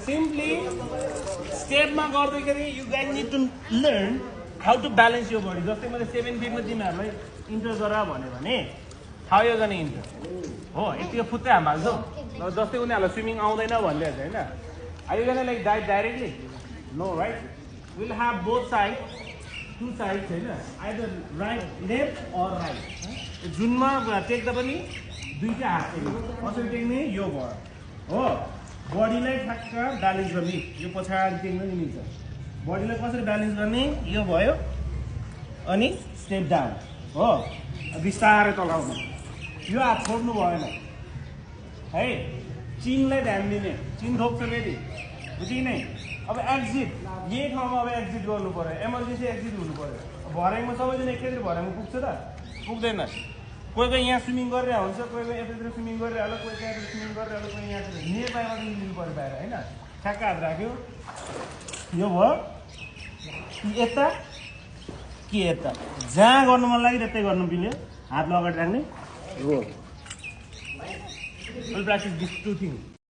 simply स्टेपमा गर्दाखेरि you guys need to learn how to balance your body. जस्तै मैले 7 feet मा तिमीहरुलाई इन्टर गरा भने how you gonna enter हो यतिको फुत्तै हाल्छौ जस्तै उनीहरुलाई स्विमिङ आउँदैन भन्ले हैन are you gonna like dive directly no right we'll have both sides two sides हैन either right left or right जुनमा टेक्दा पनि दुईटा हात कसरी टेक्ने यो भयो हो बडीलाई ठ्याक्क ब्यालेन्स गर्ने यो पछाडी टेक्न नि मिल्छ बडीलाई कसरी ब्यालेन्स गर्ने यो भयो अनि स्टेप डाउन हो बिस्तारै तलाउनु यो हात छोड्नु भएन है चिनलाई ध्यान दिने चिन थोप्छ फेरि बुझि नै अब एक्जिट यही ठाउँमा अब एक्जिट गर्नु पर्यो इमर्जेन्सी एक्जिट हुनु पर्यो भराइमा सबैजना एकैचोटि भराइमा पुग्छ त पुग्दैन कोही कोही यहाँ स्विमिङ गरेर हुन्छ कोही कोही यतातिर स्विमिङ गरेर होला कोही त्यहाँतिर स्विमिङ गरेर होला कोही यहाँतिर नियरबाईमा पनि निस्किनु पर्यो बाहिर होइन ठ्याक्क हात राख्यो यो भयो यता कि यता जहाँ गर्नु मन लाग्यो त्यतै गर्नु मिल्यो हातलाई अगाडि राख्ने roll will practice this two things